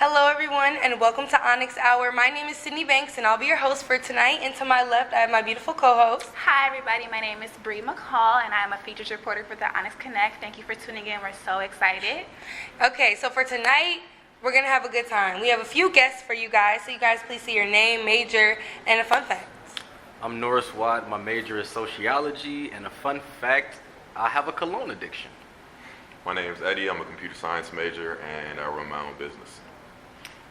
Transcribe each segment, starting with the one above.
Hello, everyone, and welcome to Onyx Hour. My name is Sydney Banks, and I'll be your host for tonight. And to my left, I have my beautiful co-host. Hi, everybody. My name is Bree McCall, and I'm a features reporter for the Onyx Connect. Thank you for tuning in. We're so excited. Okay, so for tonight, we're going to have a good time. We have a few guests for you guys, so you guys please say your name, major, and a fun fact. I'm Norris Watt. My major is sociology, and a fun fact, I have a cologne addiction. My name is Eddie. I'm a computer science major, and I run my own business.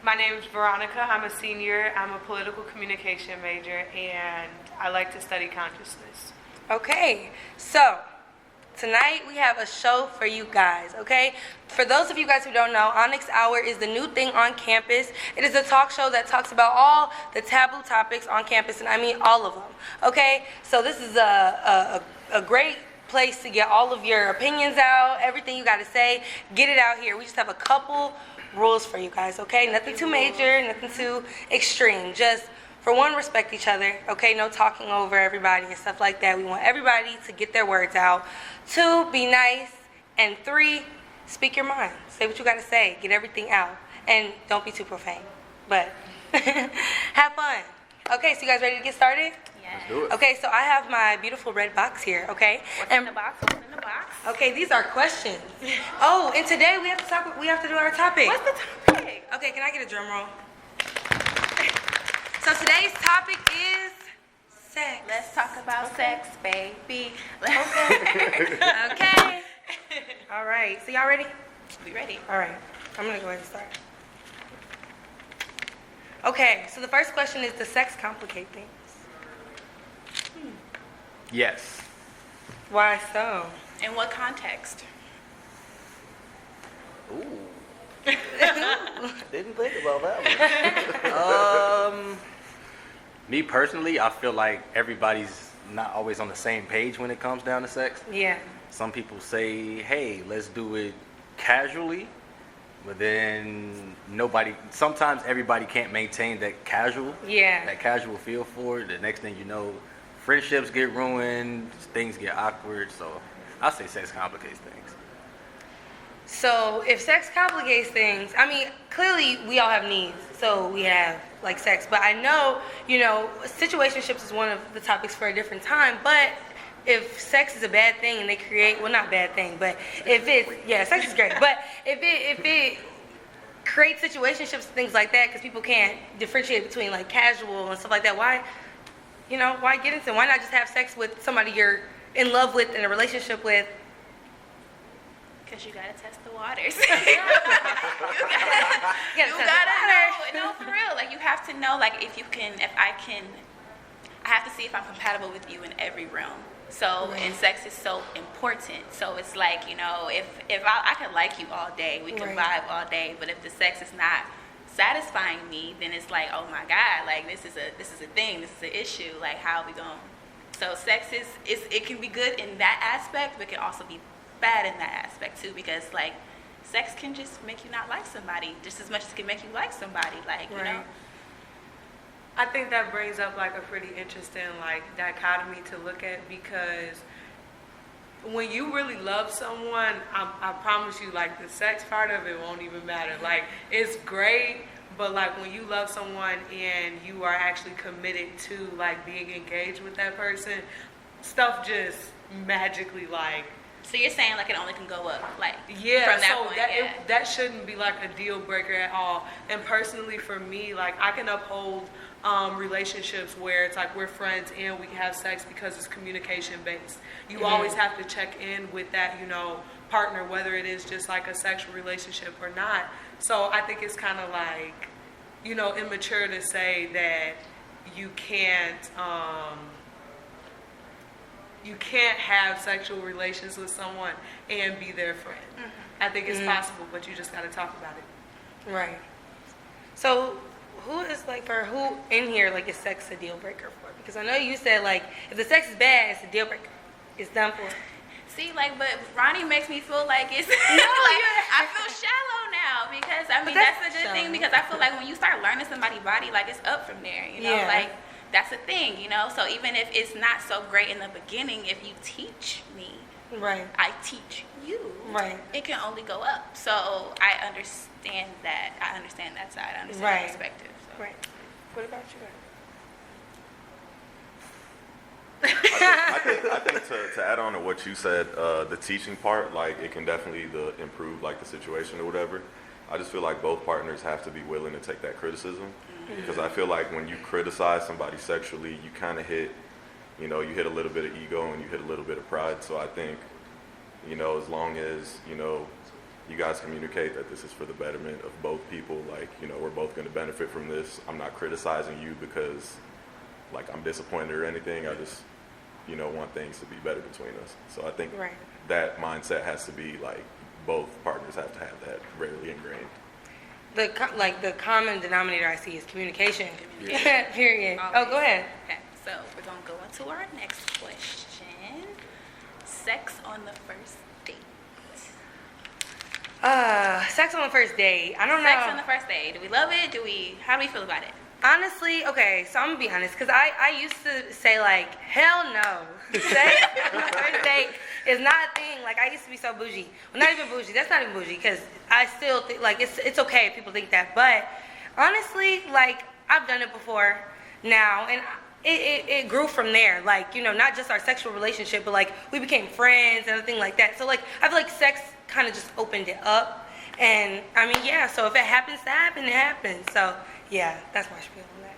My name is Veronica. I'm a senior. I'm a political communication major, and I like to study consciousness. Okay, so tonight we have a show for you guys, okay? For those of you guys who don't know, Onyx Hour is the new thing on campus. It is a talk show that talks about all the taboo topics on campus, and I mean all of them, okay? So this is a great place to get all of your opinions out, everything you got to say, get it out here. We just have a couple rules for you guys, okay? Nothing too major, nothing too extreme. Just, for one, respect each other, okay? No talking over everybody and stuff like that. We want everybody to get their words out. 2, be nice. And 3, speak your mind. Say what you got to say. Get everything out. And don't be too profane. But have fun. Okay, so you guys ready to get started? Let's do it. Okay, so I have my beautiful red box here, okay? What's in the box? What's in the box? Okay, these are questions. Oh, and today we have to do our topic. What's the topic? Okay, can I get a drum roll? So today's topic is sex. Let's talk about sex, baby. Okay. All right. So y'all ready? We ready? All right. I'm gonna go ahead and start. Okay. So the first question is: does sex complicate things? Yes. Why so? In what context? Ooh. Didn't think about that one. Me personally, I feel like everybody's not always on the same page when it comes down to sex. Yeah. Some people say, hey, let's do it casually, but then sometimes everybody can't maintain that casual feel for it. The next thing you know, friendships get ruined, things get awkward, so I say sex complicates things. So if sex complicates things, I mean, clearly we all have needs, so we have like sex. But I know, situationships is one of the topics for a different time. But if sex is a bad thing and they create, well, not bad thing, but if it's, sex is great. But if it creates situationships and things like that, because people can't differentiate between like casual and stuff like that, why get into it? Why not just have sex with somebody you're in love with, in a relationship with? Because you gotta test the waters. You gotta know. No, for real. Like, you have to know, like, I have to see if I'm compatible with you in every realm. So, and sex is so important. So it's like, if I can like you all day, we can vibe all day, but if the sex is not satisfying me, then it's like, oh my God, like this is a thing, this is an issue. Like, how are we going? So sex it can be good in that aspect, but it can also be bad in that aspect too, because like sex can just make you not like somebody just as much as it can make you like somebody, like you know. I think that brings up like a pretty interesting like dichotomy to look at, because when you really love someone, I promise you, like, the sex part of it won't even matter. Like, it's great, but like when you love someone and you are actually committed to like being engaged with that person, stuff just magically like. So you're saying like it only can go up, like from that point, that shouldn't be like a deal breaker at all. And personally, for me, like I can uphold relationships where it's like we're friends and we can have sex because it's communication based. You always have to check in with that, partner, whether it is just like a sexual relationship or not. So I think it's kind of like, immature to say that you can't have sexual relations with someone and be their friend. I think it's possible, but you just got to talk about it. Right. So who in here like is sex a deal breaker for? Because I know you said like if the sex is bad, it's a deal breaker. It's done for. See, like, but Ronnie makes me feel like it's I feel shallow now, because I mean that's a good thing, because I feel like when you start learning somebody's body, like it's up from there, like that's a thing, So even if it's not so great in the beginning, if you teach me Right. I teach you. Right. It can only go up. So I understand that. I understand that side. I understand that perspective. So. Right. What about you? I think to add on to what you said, the teaching part, like it can definitely improve like the situation or whatever. I just feel like both partners have to be willing to take that criticism, because I feel like when you criticize somebody sexually, you kind of hit, you hit a little bit of ego and you hit a little bit of pride. So I think, as long as, you guys communicate that this is for the betterment of both people, like, we're both going to benefit from this. I'm not criticizing you because, like, I'm disappointed or anything. I just, want things to be better between us. So I think that mindset has to be, like, both partners have to have that rarely ingrained. The common denominator I see is communication. Period. Oh, go ahead. Okay, so we're going to go into our next question. Sex on the first date. Sex on the first date. I don't know. Sex on the first date. Do we love it? How do we feel about it? Honestly, okay, so I'm gonna be honest, because I used to say, like, hell no. Sex on the first date is not a thing. Like, I used to be so bougie. Well, not even bougie. That's not even bougie, because I still think, like, it's okay if people think that. But honestly, like, I've done it before now, and it grew from there. Like, not just our sexual relationship, but, like, we became friends and everything like that. So, like, I feel like sex kind of just opened it up. And, I mean, yeah, so if it happens to happen, it happens. So, yeah, that's my spiel on that.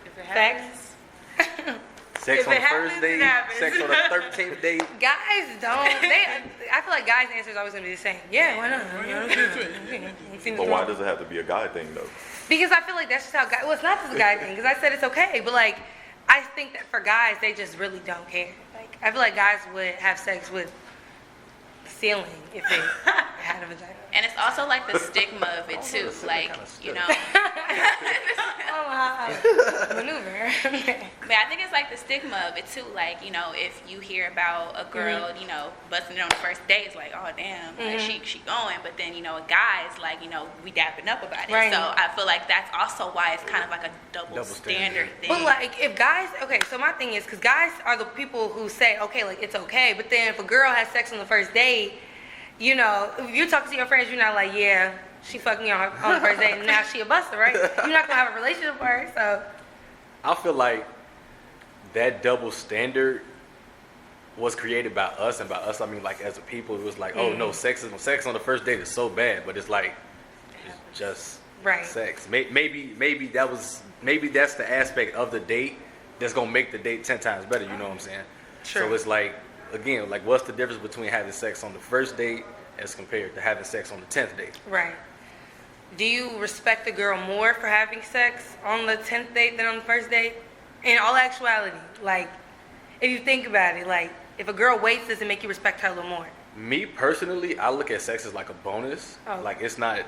If it happens. Facts. Sex on the first date, sex on the 13th date. Guys I feel like guys' answer is always going to be the same. Yeah, why not? But why does it have to be a guy thing, though? Because I feel like that's just how guys, well, it's not just a guy thing, because I said it's okay, but, like, I think that for guys, they just really don't care. Like, I feel like guys would have sex with the ceiling if they had a vagina. And it's also like the stigma of it too, like, maneuver. But I think it's like the stigma of it too, like, if you hear about a girl, busting it on the first date, it's like, oh damn, like she going, but then a guy is like, we dapping up about it. Right. So I feel like that's also why it's kind of like a double standard thing. But like, if guys, okay, so my thing is, because guys are the people who say, okay, like it's okay, but then if a girl has sex on the first date, if you're talking to your friends, you're not like, yeah, she fucked me on the first date, and now she a buster, right? You're not gonna have a relationship with her, so. I feel like that double standard was created by us, and by us I mean like as a people. It was like, oh no, sex on the first date is so bad, but it's like it's just sex. Maybe that's the aspect of the date that's gonna make the date 10 times better. You know what I'm saying? True. So it's like, again, like what's the difference between having sex on the first date as compared to having sex on the 10th date? Right. Do you respect the girl more for having sex on the 10th date than on the first date? In all actuality, like, if you think about it, like, if a girl waits, does it make you respect her a little more? Me personally, I look at sex as like a bonus. Oh. Like it's not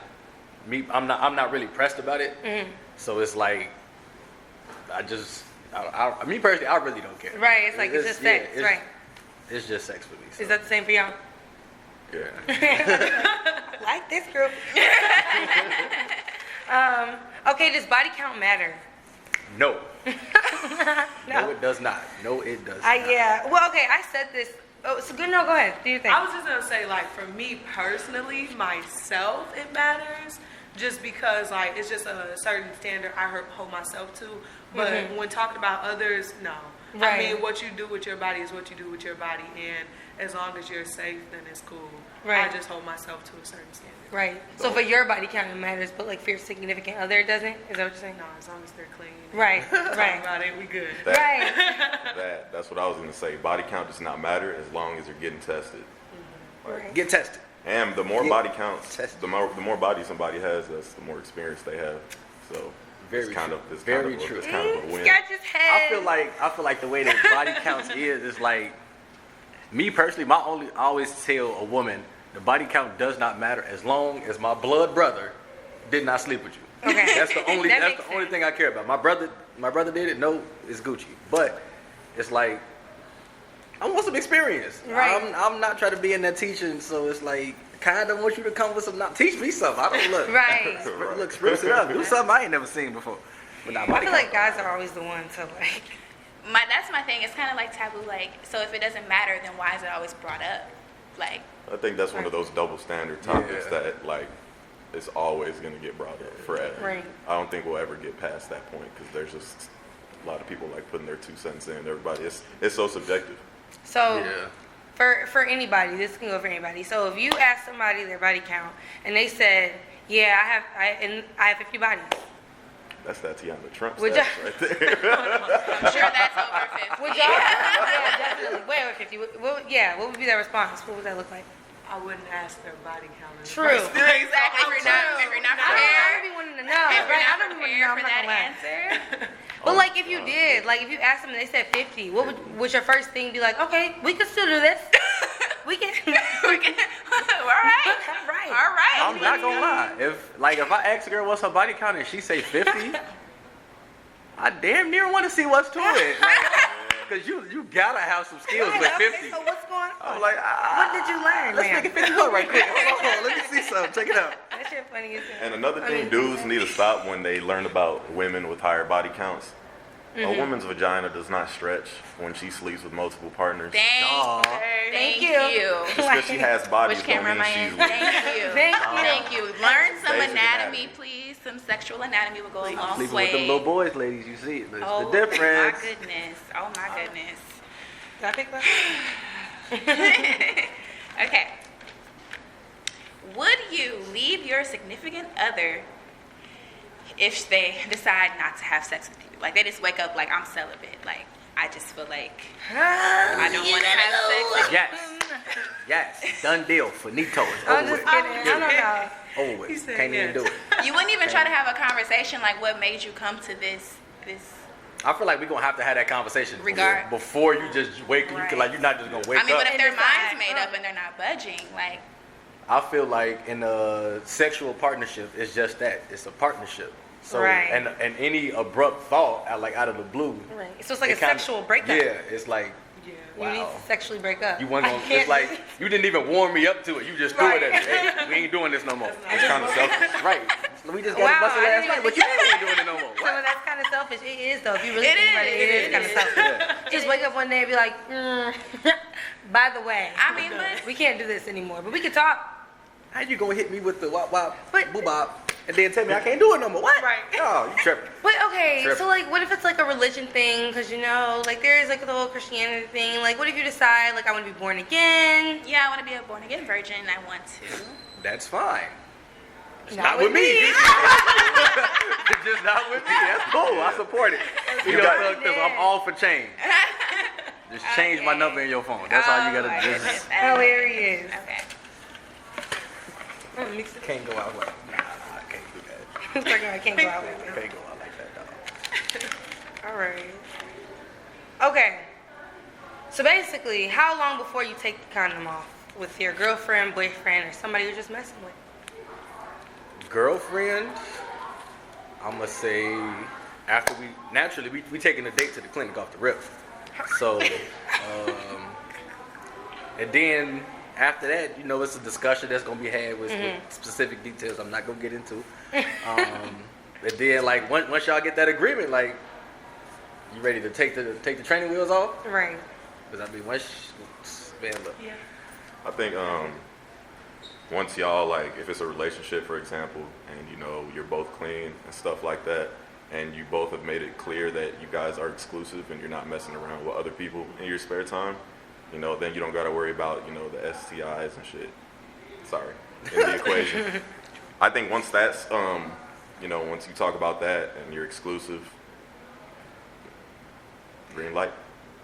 me. I'm not really pressed about it. Mm-hmm. So it's like me personally, I really don't care. Right. It's like it's just sex. Yeah, right. It's just sex for me. So. Is that the same for y'all? Yeah. Like this group. Okay, does body count matter? No. No, it does not. No, it does not. Yeah. Well, okay, I said this. Oh, so good. No, go ahead. Do your thing. I was just gonna say, like, for me personally, myself, it matters. Just because, like, it's just a certain standard I hold myself to. But when talking about others, no. Right. I mean, what you do with your body is what you do with your body, and as long as you're safe, then it's cool. Right. I just hold myself to a certain standard. Right. So for your body count, it matters, but like for your significant other, it doesn't? Is that what you're saying? No, as long as they're clean. Right. Right. About it, we good. That's what I was gonna say. Body count does not matter as long as you're getting tested. Right. Get tested. And the more body counts, the more body somebody has, that's the more experience they have. So Very it's kind true. of it's Very kind of true. it's kind of a win. Scratch his head. I feel like the way that body counts is like, me personally, I always tell a woman the body count does not matter as long as my blood brother did not sleep with you. Okay. That's the only That only thing I care about. My brother did it. No, it's Gucci. But it's like, I want some experience. Right. I'm not trying to be in that teaching, so it's like, kind of want you to come with some, teach me something. I don't look. Right. Look, spruce it up. Do something I ain't never seen before. But nah, I feel like guys are always the ones to like that's my thing. It's kind of like taboo. Like, so if it doesn't matter, then why is it always brought up? Like, I think that's one of those double standard topics that like it's always going to get brought up forever. Right. I don't think we'll ever get past that point because there's just a lot of people like putting their 2 cents in. Everybody, it's so subjective. So for anybody, this can go for anybody. So if you ask somebody their body count and they said, yeah, I have 50 bodies. That's that Tiana Trump Would stats right there. I'm sure that's over 50. Would y'all? Yeah, definitely. Way over 50. What would be their response? What would that look like? I wouldn't ask their body count. Exactly. True. If you're not I prepared, don't be wanting to know. if you're Right? I not don't be wanting to know. prepared for that answer, But like if you did, like if you asked them and they said 50, what would your first thing be like? Okay, we can still do this. We can. we can. All right. Right. All right. I'm not gonna lie. If I ask a girl what's her body count and she say 50, I damn near want to see what's to it. Because you gotta have some skills with 50. Okay, so what's going on? I'm like, What did you learn, let's man? make it 50 right quick. Hold on, let me see something. Check it out. That shit funny as hell. And another thing dudes need to stop when they learn about women with higher body counts. A woman's vagina does not stretch when she sleeps with multiple partners. Thank you. Just because she has bodies Which don't camera am mean I in? she's Thank you. Thank you. Learn some Basic anatomy, anatomy. please. Some sexual anatomy will go a long Sleeping way. with them little boys, ladies, you see it. It's Oh the difference. my goodness. Oh my goodness. Did I pick that? Okay. Would you leave your significant other if they decide not to have sex with you? Like they just wake up like I'm celibate. Like I just feel like I don't want to have sex. Yes. Done deal. Finito. It's I'm over just with. kidding. I don't know. Over with. He said Can't even yes. do it. You wouldn't even try to have a conversation like what made you come to this. I feel like we're gonna have to have that conversation before you just wake. Right. You're not just gonna wake I mean, up. but if their decide, mind's made up and they're not budging, like I feel like in a sexual partnership, it's just that. It's a partnership. So Right. and any abrupt thought out of the blue. Right. So it's like it a kinda- sexual breakup. Yeah, it's like You wow. need to sexually break up. You weren't I gonna, can't it's like you didn't even warm me up to it. You just threw it at me. Hey, we ain't doing this no more. It's kind of selfish. Right. We just got Wow, busted I last didn't night, but you ain't doing it no more. So that's kind of selfish. It is though. If you really It think about it, it is. is kind of selfish. Yeah. Just wake up one day and be like, by the way, I mean, but we can't do this anymore, but we can talk. How you gonna hit me with the wop wop, But- boo bop, and then tell me I can't do it no more? What? Right. Oh, you tripping. But okay, Tripping. so like, what if it's like a religion thing? Because like there is like the whole Christianity thing. Like, what if you decide like I want to be born again? yeah, I want to be a born again virgin. I want to. That's fine. It's Not not with with me. me. It's just not with me. That's cool. I support it. You got- know, I'm all for change. Just change my number in your phone. That's all you Oh, my gotta do. goodness. Hilarious. Okay. Can't go out like I can't do that. It's like, I can't go out with Can't go out like that, dog. it. All right. Okay. So basically, how long before you take the condom off with your girlfriend, boyfriend, or somebody you're just messing with? Girlfriend, I'm gonna say after we taking a date to the clinic off the rip. So, and then after that, it's a discussion that's gonna be had with specific details I'm not gonna get into. And then like once y'all get that agreement, like you ready to take the training wheels off? Right. Because man, look. Yeah. I think once y'all like, if it's a relationship, for example, and you're both clean and stuff like that, and you both have made it clear that you guys are exclusive and you're not messing around with other people in your spare time, then you don't got to worry about the STIs and shit. Sorry, in the equation. I think once that's once you talk about that and you're exclusive, green light.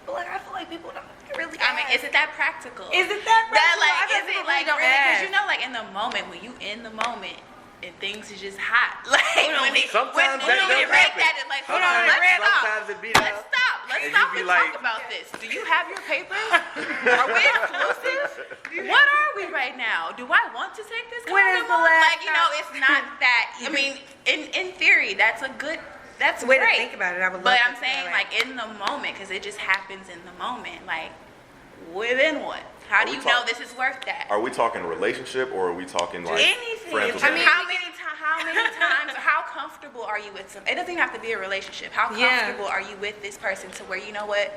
But like, I feel like people don't really. I mean, is it that practical? Is it that practical? I Like, feel is people it like don't really? ask. Because like in the moment, when you in the moment and things is just hot, like Sometimes when that you does break happen. that, it's like, hold on, let's stop. Sometimes it be that. Let's stop. Let's And you stop be and like- talk about this. Do you have your papers? Are we exclusive? What are we right now? Do I want to take this When is condom the off? last Like, it's not that. I mean, in theory, that's a good. That's Way to great. think about it. I would love But to I'm think saying, about it. like, in the moment, because it just happens in the moment. Like, within what? How Are do we you know talk- this is worth that? Are we talking relationship or are we talking like Anything. friends with I mean, benefits? how many times, or how comfortable are you with some? It doesn't even have to be a relationship. How comfortable are you with this person to where you know what?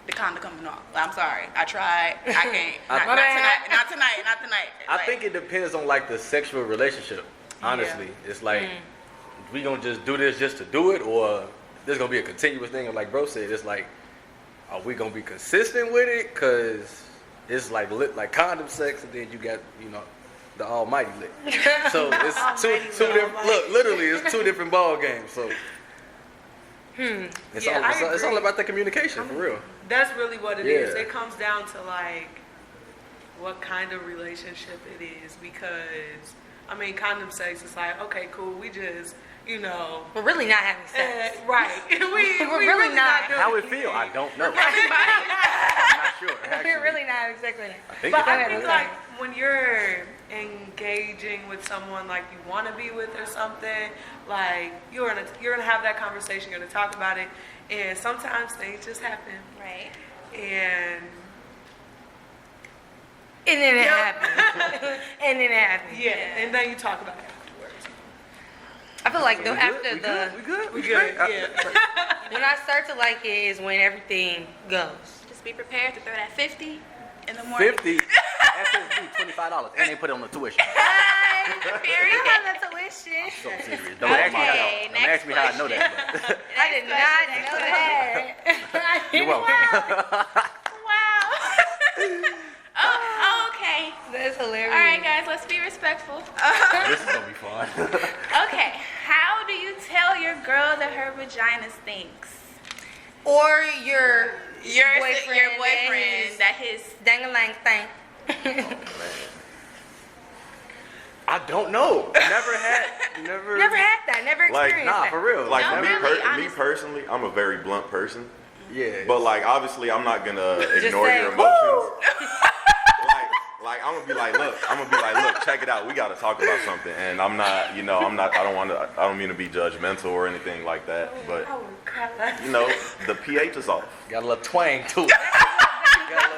The condom coming off. I'm sorry. I tried. I can't. Not tonight. I think it depends on like the sexual relationship. Honestly, it's like we gonna just do this just to do it, or there's gonna be a continuous thing. And like bro said, it's like, are we gonna be consistent with it? Cause it's like like condom sex, and then you got the almighty lick. So it's two different. Look, literally, it's two different ball games. So it's all about the communication for real. That's really what it is. It comes down to like what kind of relationship it is, because I mean, condom sex is like, okay, cool, we just, we're really not having sex. Right. We're really not. How it feel? I don't know. I'm not sure. Actually. We're really not having sex with it. I think like when you're engaging with someone like you want to be with or something, like you're gonna have that conversation, you're gonna talk about it, and sometimes things just happen. Right. And then it happens. And then it happens. Yeah, and then you talk about it afterwards. I feel like We good. Yeah. When I start to like it is when everything goes. Just be prepared to throw that 50 in the morning. 50. SSD, $25, and they put it on the tuition. Period. I love the tuition. So serious. Don't ask me how I know that. But. I did not know that. You're welcome. Wow. Oh, okay. That's hilarious. All right, guys, let's be respectful. This is gonna be fun. Okay, how do you tell your girl that her vagina stinks? Or your boyfriend that his dang-a-lang thing. I don't know. Never had that. Never experienced that. For real. Like No, me personally, I'm a very blunt person. Yeah. But like obviously I'm not gonna ignore say, your emotions. like I'm gonna be like, look, check it out. We gotta talk about something. And I'm not, I don't mean to be judgmental or anything like that. But the pH is off. Got a little twang to it.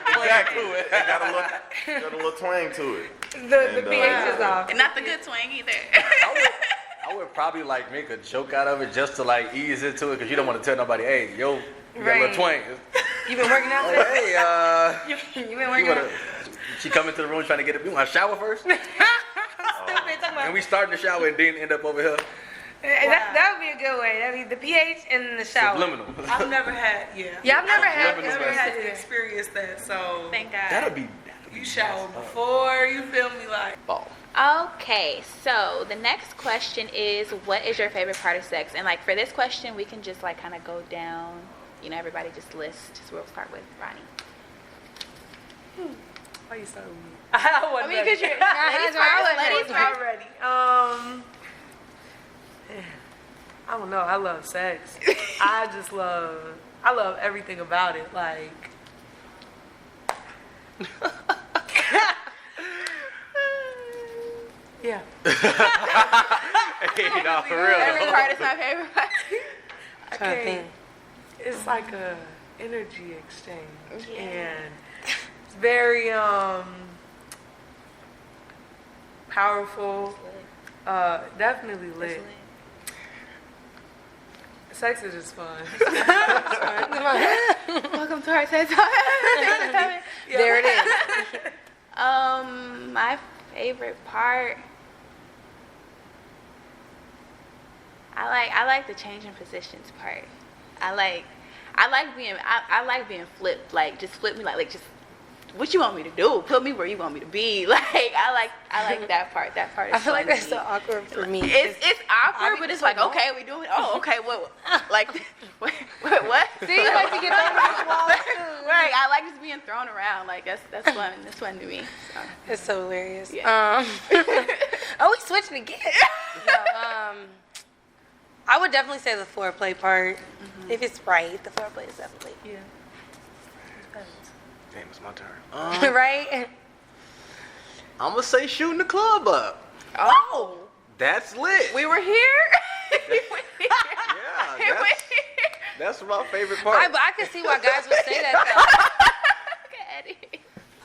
Exactly. Got a little twang to it. The pH is off. and not the good twang either. I would probably like make a joke out of it just to like ease into it, because you don't want to tell nobody, hey, yo, you got a little twang. You been working out Like, today? hey, You been working out? she come into the room trying to get it. You want to shower first? Stupid. Talking about. And we start in the shower and then end up over here. That would be a good way. That would be the pH and the shower. Subliminal. I've never had, I've never had to experience that. So Thank God. That'll be you shower before, you feel me, like. ball. Okay, so the next question is, what is your favorite part of sex? And like for this question, we can just like kind of go down, everybody just list. So we'll start with Ronnie. Why you starting with me? I wasn't ready. Because you're ladies first. Already. I don't know. I love sex. I love everything about it. Like. Yeah. Hey, no, for real. Every part is my favorite part. Okay. It's like a energy exchange, and it's very powerful. Definitely lit. Sex is just fun. Welcome to our TED Talk. There it is. My favorite part. I like the changing positions part. I like being flipped. Like just flip me like just what you want me to do. Put me where you want me to be. Like I like that part. That part is I feel like fun that's to so me. awkward for me. It's awkward, but it's like okay, we doing it. Oh, okay. What? Like what? See, you like to get thrown against the wall too. Right. I like just being thrown around. Like that's fun. That's fun to me. So. It's so hilarious. Yeah. We switching again. No, I would definitely say the foreplay part. Mm-hmm. If it's right, the foreplay is definitely. Yeah. Damn, it's my turn. Right? I'm going to say shooting the club up. Oh. That's lit. We were here. Yeah, that's my favorite part. But I can see why guys would say that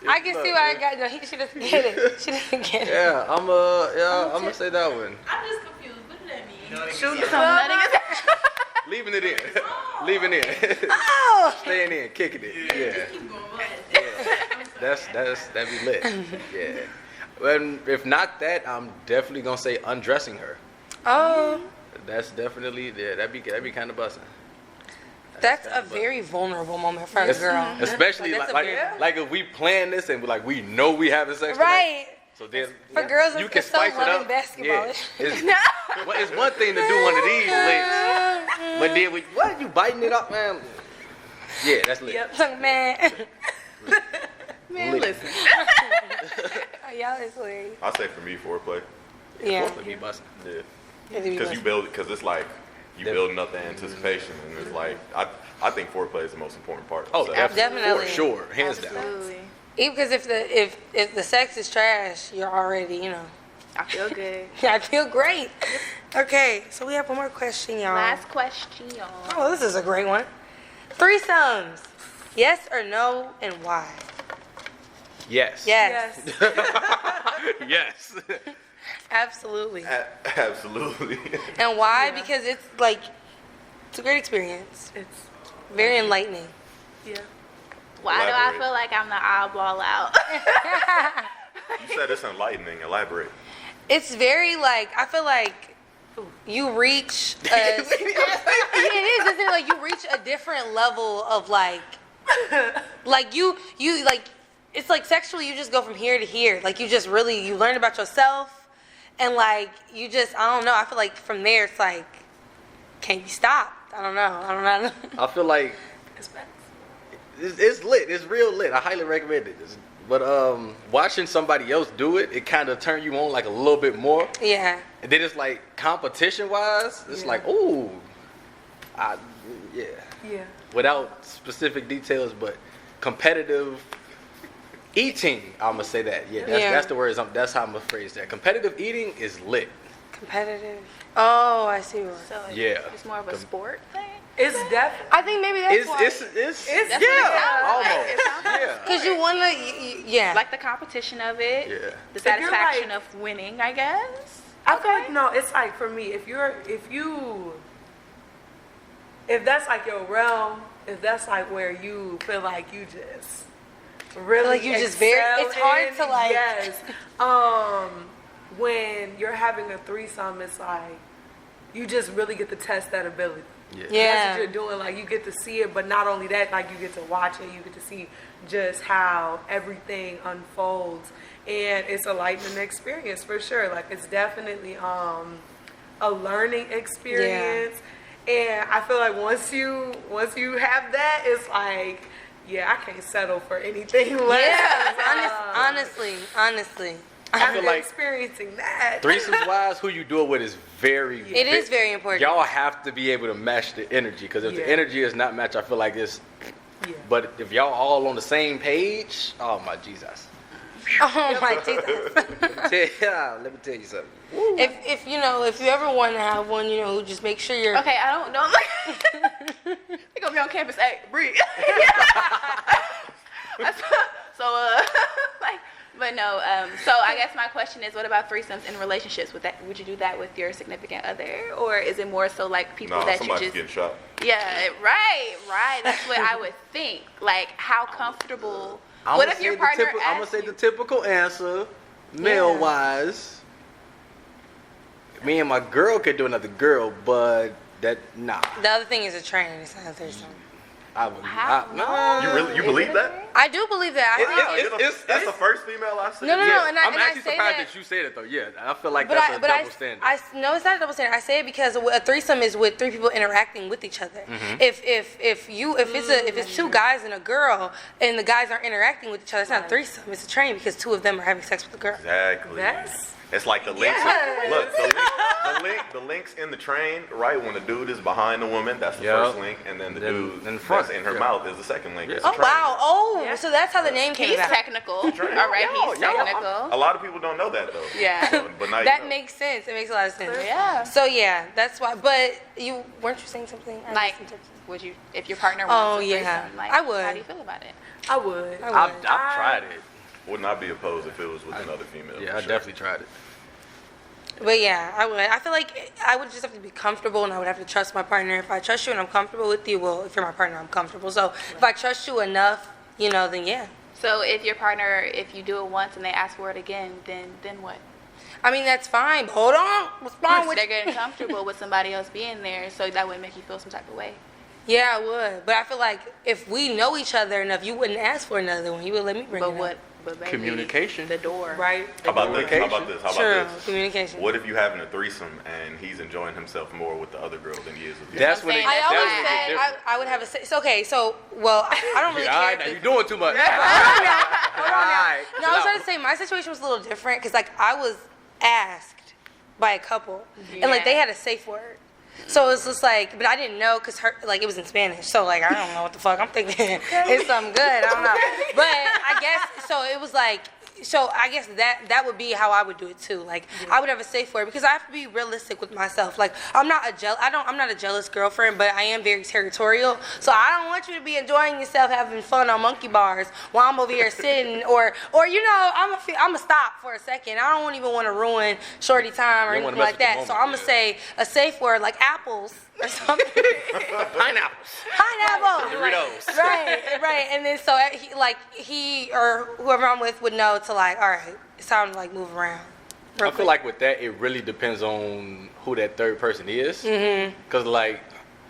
though. I can see why guys. No, she doesn't get it. She doesn't get it. Yeah, I'm gonna say that one. I'm just confused. What does that mean? Shoot the Some nutting is Leaving it in. Leaving it in. Oh. Staying in, kicking it. Yeah. That'd be lit. Yeah. And if not that, I'm definitely gonna say undressing her. Oh. That's definitely that'd be kind of busting. That's a very vulnerable moment for a girl. Especially That's like if we plan this and we know we having sex right. tonight, so then For girls, you it's can so spice it loving up. basketball. Yeah. It's one thing to do one of these licks, but then what you biting it up, man? Yeah, that's lit. Yep. Look, man. Man, Lit. listen. Y'all is hilarious. I say for me, foreplay. Yeah. Supposed to be busting. Yeah. Because Because it's like you building up the anticipation, and it's like I think foreplay is the most important part. Oh, So definitely. for sure, hands down. Absolutely. Even because if the sex is trash, you're already, I feel good. I feel great. Okay, so we have one more question, y'all. Last question, y'all. Oh, this is a great one. Threesomes. Yes or no, and why? Yes. Yes. Yes. Absolutely. Absolutely. And why? Because it's it's a great experience. It's Very enlightening. yeah. Why do I Elaborate. feel like I'm the oddball out? You said it's enlightening. Elaborate. It's very I feel like you reach it is, isn't it? Like you reach a different level of you it's like sexually you just go from here to here. Like you just really you learn about yourself and you just I don't know. I feel like from there it's can't be stopped. I don't know. I feel like it's lit. It's real lit. I highly recommend it. But watching somebody else do it, it kind of turn you on a little bit more. Yeah. And then it's competition wise, it's ooh, yeah. Yeah. Without specific details, but competitive eating, I'm gonna say that. Yeah, that's the words. That's how I'm gonna phrase that. Competitive eating is lit. Competitive. Oh, I see what. So Yeah. It's more of a sport thing? It's definitely. I think maybe that's why. It's That's yeah, what it sounds like. almost. It sounds like Yeah. Because you want to, yeah. Like the competition of it, Yeah. the you're satisfaction of winning, I guess. I feel like no. It's for me. If that's your realm, if that's where you feel like you just really Like you just very- excel it's hard in, to, yes. When you're having a threesome, it's you just really get to test that ability. Yeah. That's what you're doing. You get to see it, but not only that, you get to watch it. You get to see just how everything unfolds, and it's a lightning experience for sure. It's definitely a learning experience, and I feel like once you have that, it's yeah, I can't settle for anything less. Yeah, honestly. I feel like experiencing that. threesomes wise, who you do it with is very. It is very important. Y'all have to be able to match the energy, because if the energy is not matched, I feel like it's. Yeah. But if y'all all on the same page, oh my Jesus. Oh my Jesus. Let me tell you something. If you ever want to have one, who just make sure you're. Okay, I don't know. They gonna be on campus. Hey, Bree. But no. So I guess my question is, what about threesomes in relationships? Would you do that with your significant other, or is it more so people that you somebody's just? getting shot. Yeah, right. That's what I would think. How comfortable? I'm What gonna if your say partner I'm gonna asks say you? the typical answer, male wise. Me and my girl could do another girl, but nah. The other thing is a train. It's not a threesome. I would. How? No. You believe that? I do believe that. That's the first female I've seen. No, Yeah, and I'm I actually say surprised that. that you said it though. Yeah, I feel like But that's a double standard. no, it's not a double standard. I say it because a threesome is with three people interacting with each other. Mm-hmm. If it's two guys and a girl and the guys aren't interacting with each other, it's not a threesome. It's a train because two of them are having sex with the girl. Exactly. That's It's like the links. Yes. Look, the links in the train, right? When the dude is behind the woman, that's the first link, and then the dude in front. that's in her mouth is the second link. Yeah. It's a Oh train. wow! Oh, so that's how the name came He's about. technical. All right, he's technical. A lot of people don't know that though. Yeah. So, but now That you know. makes sense. It makes a lot of sense. Yeah. So yeah, that's why. But weren't you saying something? I Like, listened to- would you, if your partner Oh, wants a yeah. threesome, I would. How do you feel about it? I would. I've tried it. Would not be opposed if it was with another female. Yeah, for I sure. definitely tried it. But yeah, I would. I feel like I would just have to be comfortable, and I would have to trust my partner. If I trust you and I'm comfortable with you, well, if you're my partner, I'm comfortable. So if I trust you enough, then yeah. So if your partner, if you do it once and they ask for it again, then what? I mean, that's fine. But hold on. What's wrong with They're getting comfortable with somebody else being there, so that would make you feel some type of way. Yeah, I would. But I feel like if we know each other enough, you wouldn't ask for another one. You would let me bring it up. But baby, communication. The door. Right. How about this? True. Communication. What if you having a threesome and he's enjoying himself more with the other girl than he is with you? That's when I always said I would have a. It's okay. So, well, I don't really all care. right, now you're doing too much. Hold on now. Right. No, I was trying to say my situation was a little different because like I was asked by a couple and like they had a safe word. So it's just like, but I didn't know because it was in Spanish. So like I don't know what the fuck I'm thinking. It's something good. I don't know. But I guess so. It was like. So I guess that would be how I would do it too. Like I would have a safe word because I have to be realistic with myself. Like I'm not a jealous girlfriend, but I am very territorial. So I don't want you to be enjoying yourself, having fun on monkey bars while I'm over here sitting, or I'm a stop for a second. I don't even want to ruin shorty time or anything like that. So I'm gonna say a safe word like apples or something. Pineapples. Doritos. Right. And then so he or whoever I'm with would know to like, all right, it's time to like move around. I feel like with that, it really depends on who that third person is. Because like,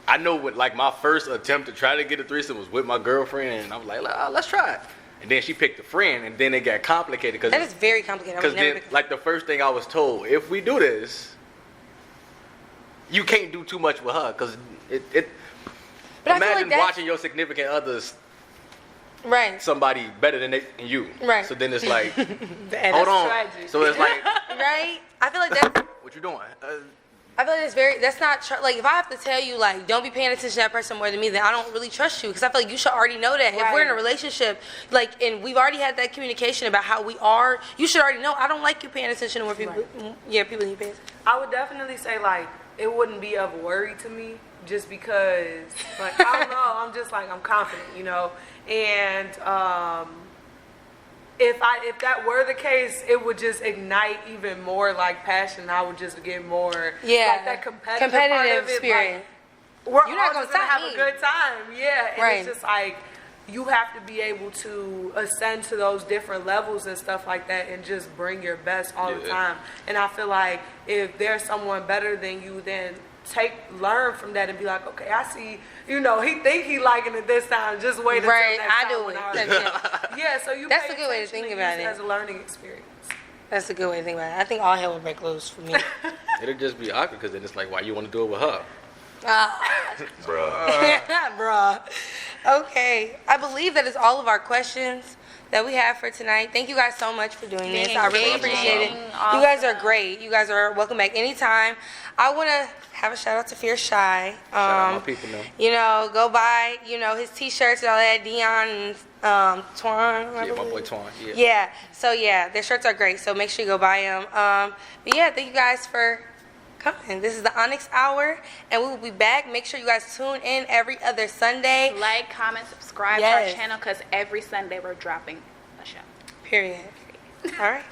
I know what like my first attempt to try to get a threesome was with my girlfriend, and I was like, let's try it. And then she picked a friend, and then it got complicated. That is very complicated. Because then, like the first thing I was told, if we do this, you can't do too much with her, because it But imagine watching your significant others, somebody better than you. Right. So then it's like, hold on. Tragic. So it's like, right. I feel like that's. What you doing? I feel like that's not like if I have to tell you like don't be paying attention to that person more than me, then I don't really trust you because I feel like you should already know that. If we're in a relationship, like and we've already had that communication about how we are, you should already know I don't like you paying attention to more people. People need to pay attention. I would definitely say like it wouldn't be of worry to me just because like I don't know, I'm just like I'm confident, and if that were the case, it would just ignite even more like passion. I would just get more like that competitive part of it. spirit. Like, you're not gonna have a good time, and it's just like you have to be able to ascend to those different levels and stuff like that and just bring your best all the time. And I feel like if there's someone better than you, then learn from that and be like, okay, I see, he think he liking it this time. Just wait until next time. Yeah, so you. That's a good way to think about it. As a learning experience. That's a good way to think about it. I think all hell would break loose for me. It'll just be awkward because then it's like, why you want to do it with her? Bruh. Okay. I believe that is all of our questions that we have for tonight. Thank you guys so much for doing this. I really appreciate it. Awesome. You guys are great. You guys are welcome back anytime. I want to have a shout out to Fierce Shy. Shout out my people now. Go buy, his t-shirts and all that. Dion and Twan. Yeah, my boy Twan. Yeah. So their shirts are great. So make sure you go buy them. But yeah, thank you guys for coming. This is the Onyx Hour, and we will be back. Make sure you guys tune in every other Sunday. Like, comment, subscribe to our channel because every Sunday we're dropping a show. Period. All right.